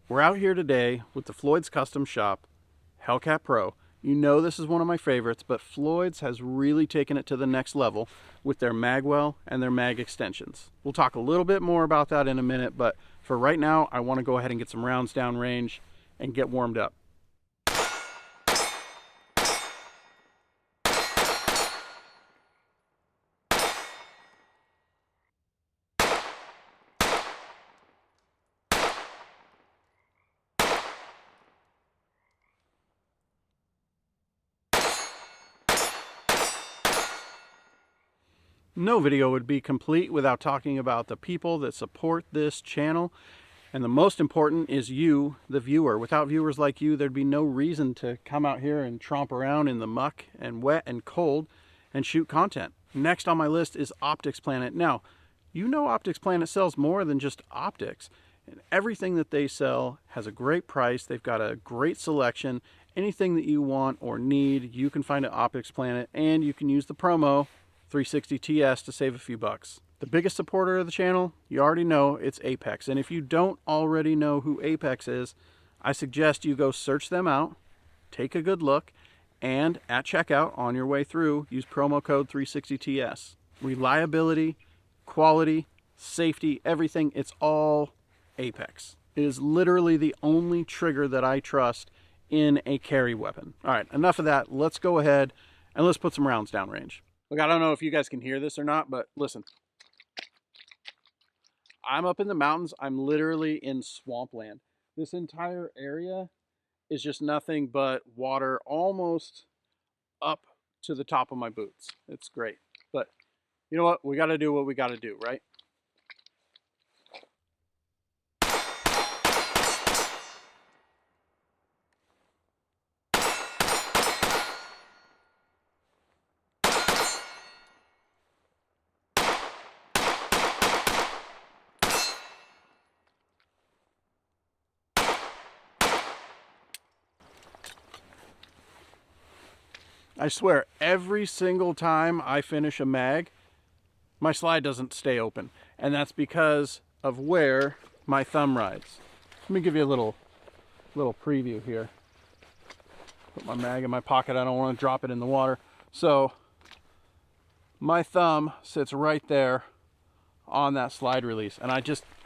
We're out here today with the Floyd's Custom Shop Hellcat Pro. You know this is one of my favorites, but Floyd's has really taken it to the next level with their Magwell and their mag extensions. We'll talk a little bit more about that in a minute, but for right now, I want to go ahead and get some rounds down range and get warmed up. No video would be complete without talking about the people that support this channel. And the most important is you, the viewer. Without viewers like you, there'd be no reason to come out here and tromp around in the muck and wet and cold and shoot content. Next on my list is Optics Planet. Now, you know Optics Planet sells more than just optics. And everything that they sell has a great price. They've got a great selection. Anything that you want or need, you can find at Optics Planet, and you can use the promo 360 TS to save a few bucks. The biggest supporter of the channel, you already know, it's Apex. And if you don't already know who Apex is, I suggest you go search them out, take a good look, and at checkout on your way through, use promo code 360 TS. Reliability, quality, safety, everything, it's all Apex. It is literally the only trigger that I trust in a carry weapon. All right, enough of that. Let's go ahead and let's put some rounds down range. Look, I don't know if you guys can hear this or not, but listen. I'm up in the mountains. I'm literally in swampland. This entire area is just nothing but water almost up to the top of my boots. It's great. But you know what? We got to do what we got to do, right? I swear, every single time I finish a mag, my slide doesn't stay open. And that's because of where my thumb rides. Let me give you a little preview here. Put my mag in my pocket. I don't want to drop it in the water. So my thumb sits right there on that slide release. And I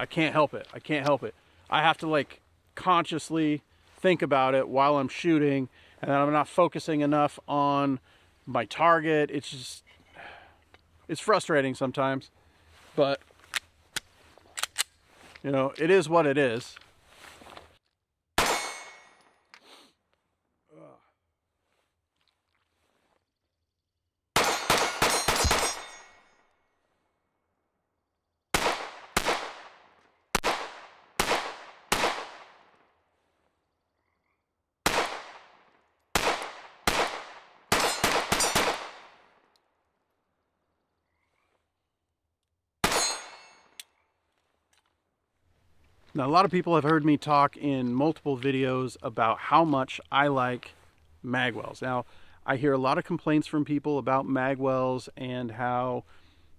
can't help it. I can't help it. I have to like consciously think about it while I'm shooting, and I'm not focusing enough on my target. It's frustrating sometimes, but you know, it is what it is. Now, a lot of people have heard me talk in multiple videos about how much I like Magwells. Now, I hear a lot of complaints from people about Magwells and how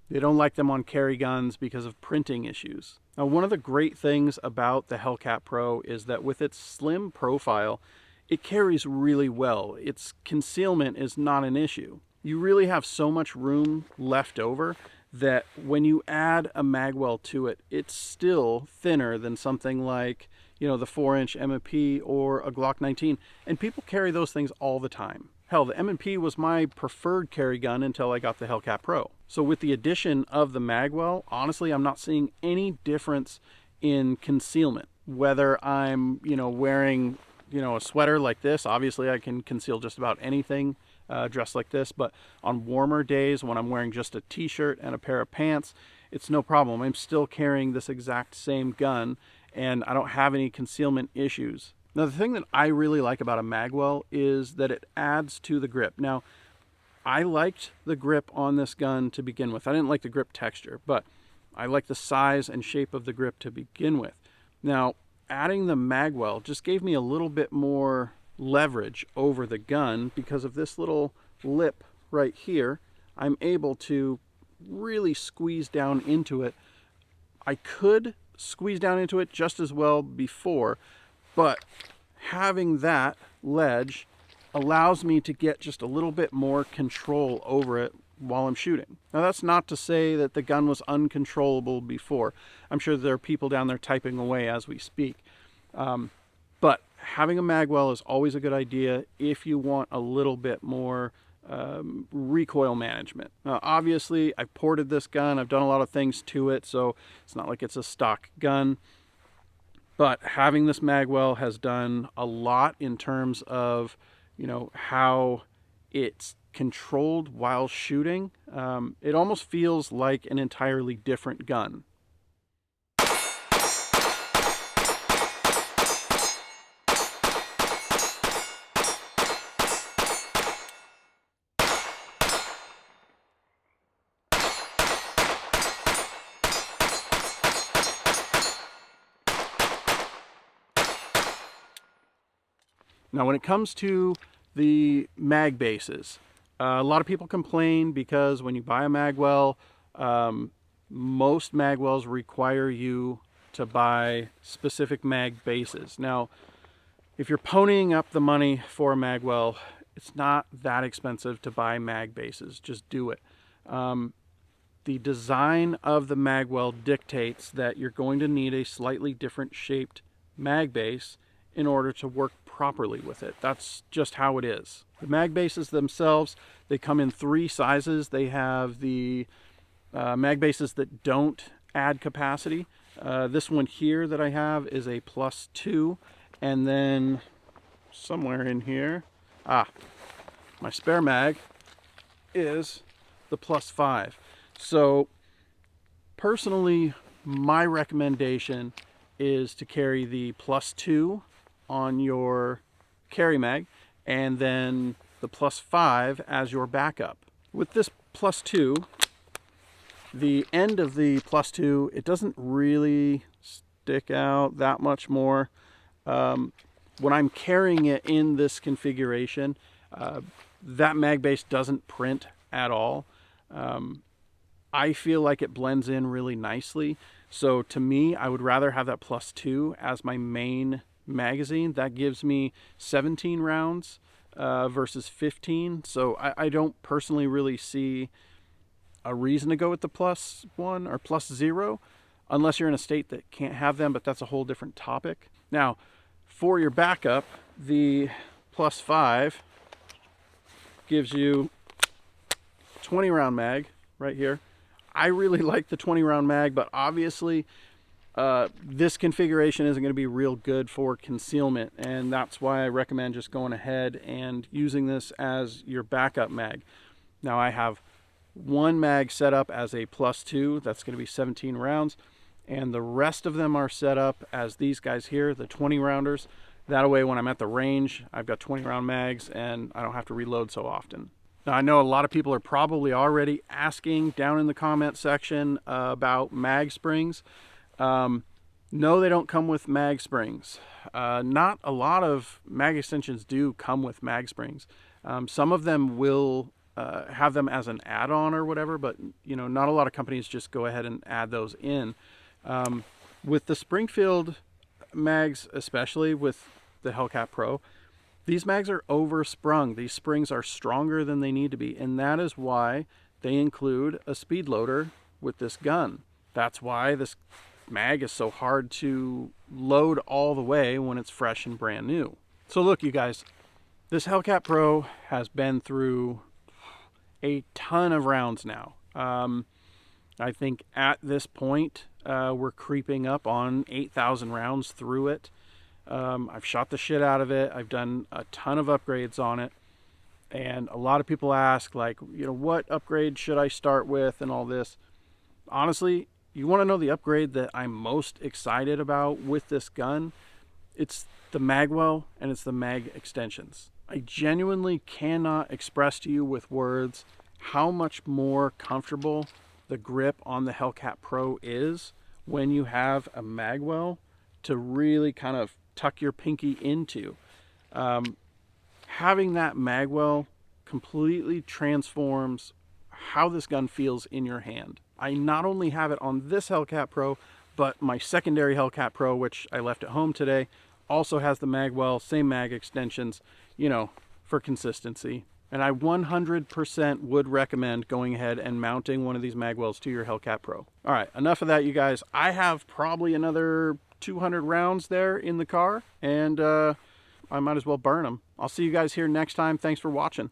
they don't like them on carry guns because of printing issues. Now, one of the great things about the Hellcat Pro is that with its slim profile, it carries really well. Its concealment is not an issue. You really have so much room left over that when you add a Magwell to it, it's still thinner than something like, you know, the 4-inch M&P or a Glock 19. And people carry those things all the time. Hell, the M&P was my preferred carry gun until I got the Hellcat Pro. So with the addition of the Magwell, honestly, I'm not seeing any difference in concealment. Whether I'm, you know, wearing, you know, a sweater like this, obviously I can conceal just about anything dressed like this, but on warmer days when I'm wearing just a t-shirt and a pair of pants, it's no problem. I'm still carrying this exact same gun and I don't have any concealment issues. Now, the thing that I really like about a Magwell is that it adds to the grip. Now, I liked the grip on this gun to begin with. I didn't like the grip texture, but I like the size and shape of the grip to begin with. Now, adding the Magwell just gave me a little bit more leverage over the gun because of this little lip right here. I'm able to really squeeze down into it. I could squeeze down into it just as well before, But having that ledge allows me to get just a little bit more control over it while I'm shooting. Now, that's not to say that the gun was uncontrollable before. I'm sure there are people down there typing away as we speak. But having a magwell is always a good idea if you want a little bit more recoil management. Obviously, I've ported this gun. I've done a lot of things to it, so it's not like it's a stock gun. But having this magwell has done a lot in terms of, how it's controlled while shooting. It almost feels like an entirely different gun. Now, when it comes to the mag bases, a lot of people complain because when you buy a magwell, most magwells require you to buy specific mag bases. Now, if you're ponying up the money for a magwell, it's not that expensive to buy mag bases. Just do it. The design of the magwell dictates that you're going to need a slightly different shaped mag base in order to work properly with it. That's just how it is. The mag bases themselves, they come in 3 sizes. They have the mag bases that don't add capacity. This one here that I have is a +2, and then somewhere in here, my spare mag is the +5. So personally, my recommendation is to carry the +2 on your carry mag and then the +5 as your backup. With this +2, the end of the +2, it doesn't really stick out that much more. When I'm carrying it in this configuration, that mag base doesn't print at all. I feel like it blends in really nicely. So to me, I would rather have that +2 as my main magazine. That gives me 17 rounds versus 15. So I don't personally really see a reason to go with the +1 or +0 unless you're in a state that can't have them, but that's a whole different topic. Now, for your backup, the +5 gives you 20 round mag right here. I really like the 20 round mag, but obviously this configuration isn't going to be real good for concealment, and that's why I recommend just going ahead and using this as your backup mag. Now, I have one mag set up as a +2, that's going to be 17 rounds, and the rest of them are set up as these guys here, the 20 rounders. That way, when I'm at the range, I've got 20 round mags and I don't have to reload so often. Now, I know a lot of people are probably already asking down in the comment section about mag springs. No, they don't come with mag springs. Not a lot of mag extensions do come with mag springs. Some of them will have them as an add-on or whatever, but not a lot of companies just go ahead and add those in. With the Springfield mags, especially with the Hellcat Pro, these mags are oversprung. These springs are stronger than they need to be, and that is why they include a speed loader with this gun. That's why this mag is so hard to load all the way when it's fresh and brand new. So look, you guys, this Hellcat Pro has been through a ton of rounds now. I think at this point we're creeping up on 8,000 rounds through it. I've shot the shit out of it. I've done a ton of upgrades on it, and a lot of people ask, like, what upgrade should I start with and all this. Honestly, you want to know the upgrade that I'm most excited about with this gun? It's the magwell and it's the mag extensions. I genuinely cannot express to you with words how much more comfortable the grip on the Hellcat Pro is when you have a magwell to really kind of tuck your pinky into. Having that magwell completely transforms how this gun feels in your hand. I not only have it on this Hellcat Pro, but my secondary Hellcat Pro, which I left at home today, also has the Magwell, same mag extensions, you know, for consistency. And I 100% would recommend going ahead and mounting one of these Magwells to your Hellcat Pro. All right, enough of that, you guys. I have probably another 200 rounds there in the car, and I might as well burn them. I'll see you guys here next time. Thanks for watching.